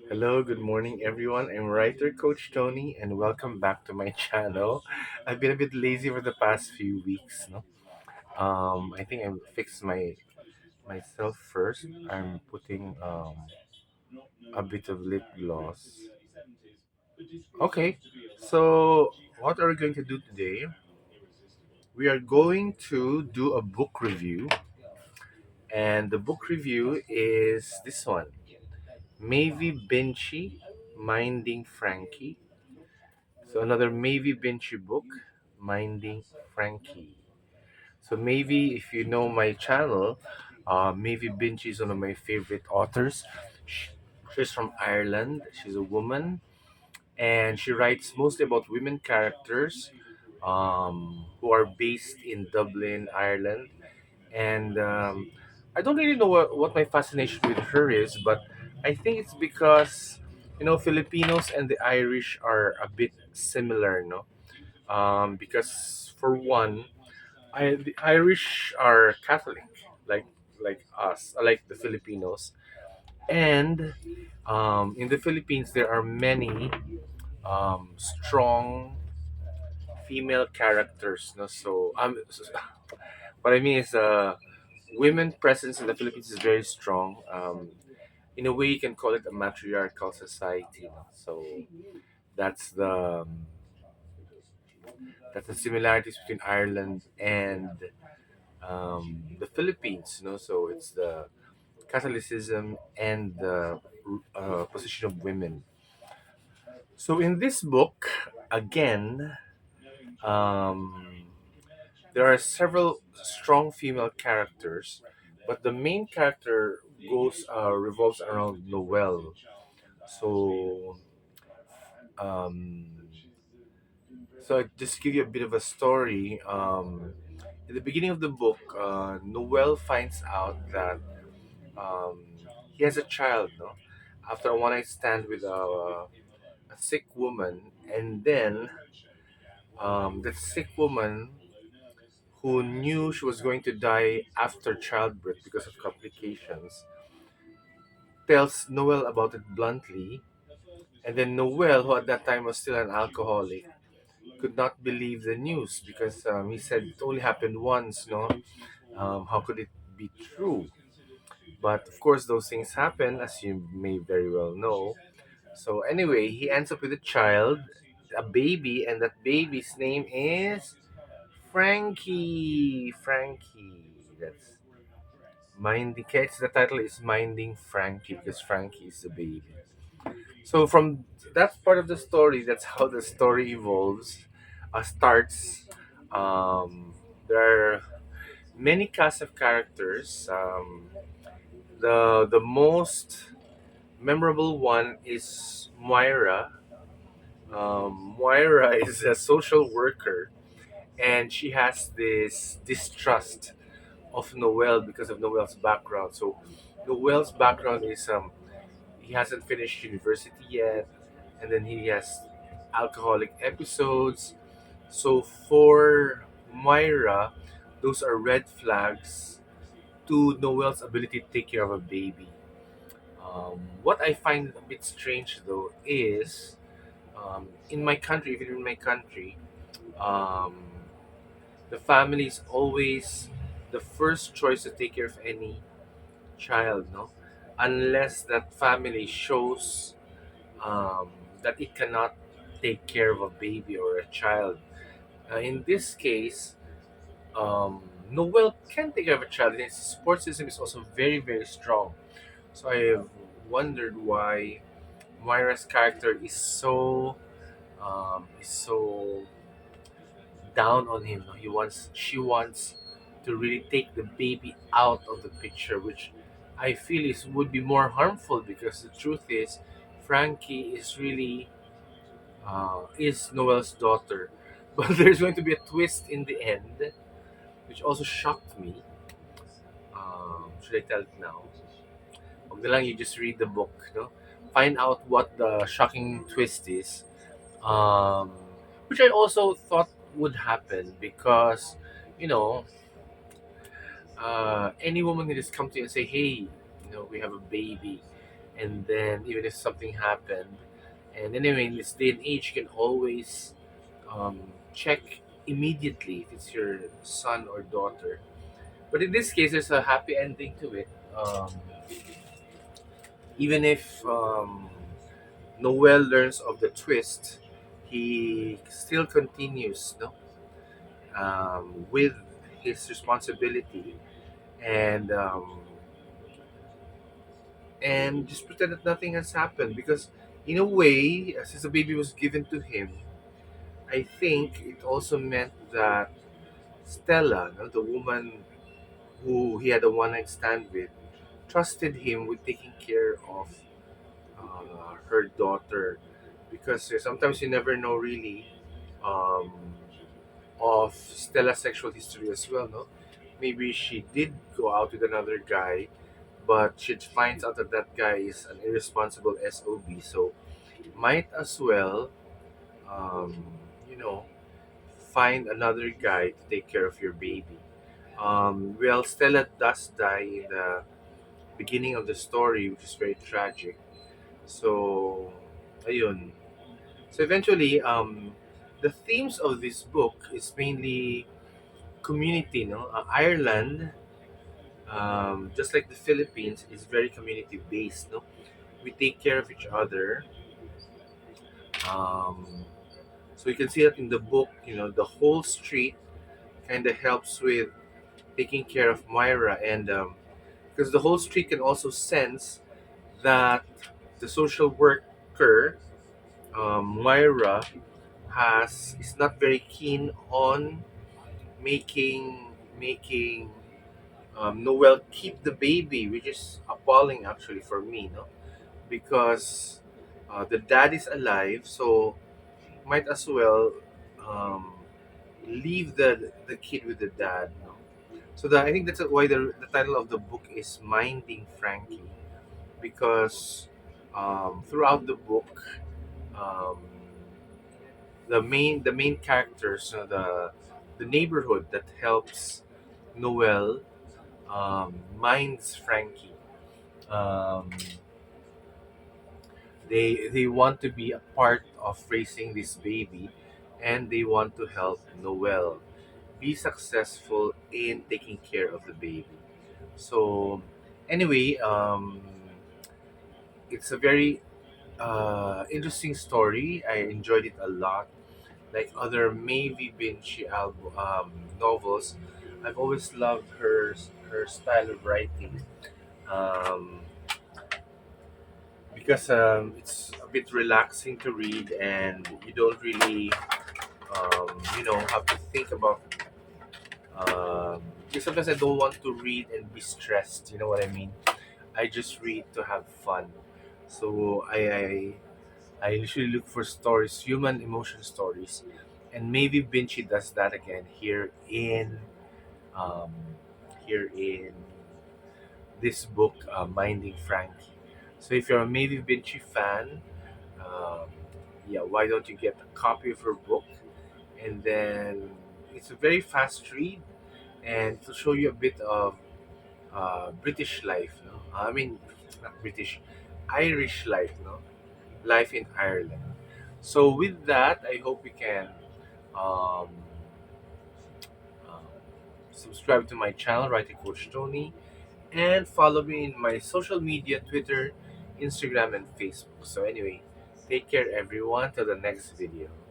Hello, good morning, everyone. I'm writer Coach Tony, and welcome back to my channel. I've been a bit lazy for the past few weeks. No, I think I fixed myself first. I'm putting a bit of lip gloss. Okay, so what are we going to do today? We are going to do a book review, and the book review is this one: Maeve Binchy, Minding Frankie. So another Maeve Binchy book, Minding Frankie. So maybe if you know my channel, Maeve Binchy is one of my favorite authors. Sh- She's from Ireland. She's a woman, and she writes mostly about women characters who are based in Dublin, Ireland. And I don't really know what my fascination with her is, but I think it's because Filipinos and the Irish are a bit similar, no? Because for one, the Irish are Catholic, like like us, like the Filipinos, and in the Philippines there are many strong female characters. No, what I mean is, women presence in the Philippines is very strong. In a way, you can call it a matriarchal society. No? So that's the um, that's the similarities between Ireland and the Philippines. So it's the Catholicism and the position of women. So in this book, again, um, there are several strong female characters, but the main character goes revolves around Noel. So, um, so I just give you a bit of a story. In the beginning of the book, Noel finds out that um, he has a child. No, after a one night stand with a sick woman, and then the sick woman who knew she was going to die after childbirth because of complications, tells Noel about it bluntly. And then Noel, who at that time was still an alcoholic, could not believe the news because he said it only happened once, no? How could it be true? But of course, those things happen, as you may very well know. So, anyway, he ends up with a child, a baby, and that baby's name is Frankie. Frankie. That's Minding Cats. The title is Minding Frankie because Frankie is the baby. So from that part of the story, that's how the story evolves, starts. Um, there are many cast of characters. The most memorable one is Moira. Moira is a social worker, and she has this distrust of Noel because of Noel's background. So Noel's background is he hasn't finished university yet, and then he has alcoholic episodes. So for Moira, those are red flags to Noel's ability to take care of a baby. What I find a bit strange though is in my country, even in my country, um, the family is always the first choice to take care of any child, no? Unless that family shows um, that it cannot take care of a baby or a child. In this case, Noel can take care of a child, and his support system is also very, very strong. So I have wondered why Moira's character is so down on him. No? She wants to really take the baby out of the picture, which I feel would be more harmful because the truth is, Frankie is Noel's daughter. But there's going to be a twist in the end, which also shocked me. Should I tell it now? Huwag na lang, you just read the book, no? Find out what the shocking twist is. Um, which I also thought would happen because, you know, any woman can just come to you and say, "Hey, we have a baby," and then even if something happened, and anyway, in this day and age, you can always check immediately if it's your son or daughter. But in this case, there's a happy ending to it. Even if Noel learns of the twist, he still continues, no, with his responsibility, and just pretend that nothing has happened, because in a way, since the baby was given to him, I think it also meant that Stella, no, the woman who he had a one night stand with, trusted him with taking care of her daughter, because sometimes you never know really um, of Stella's sexual history as well. No, maybe she did go out with another guy, but she finds out that that guy is an irresponsible SOB. So might as well, um, you know, find another guy to take care of your baby. Well, Stella does die in the beginning of the story, which is very tragic. So, ayun. So eventually, the themes of this book is mainly community. No, Ireland, just like the Philippines, is very community based. No, we take care of each other. Um, so you can see that in the book. The whole street kind of helps with taking care of Myra, and because the whole street can also sense that the social worker, Myra, has is not very keen on making Noel keep the baby, which is appalling actually for me, no, because the dad is alive, so might as well um, leave the kid with the dad, no? So I think that's why the title of the book is Minding Frankie, because throughout the book, um, the main characters, the neighborhood that helps Noel minds Frankie. Um, they want to be a part of raising this baby, and they want to help Noel be successful in taking care of the baby. So anyway, it's a very interesting story. I enjoyed it a lot. Like other Maeve Binchy novels, I've always loved her style of writing, um, because it's a bit relaxing to read, and you don't really have to think about. Because sometimes I don't want to read and be stressed. You know what I mean? I just read to have fun. So I usually look for stories, human emotion stories, and maybe Vinci does that again um, here in this book, Minding Frankie. So if you're a maybe Vinci fan, um, yeah, why don't you get a copy of her book? And then it's a very fast read, and to show you a bit of British life. No? I mean, not British, Irish life. No, life in Ireland. So with that, I hope we can um, uh, subscribe to my channel, Writing Coach Tony, and follow me in my social media, Twitter, Instagram, and Facebook. So anyway, take care everyone till the next video.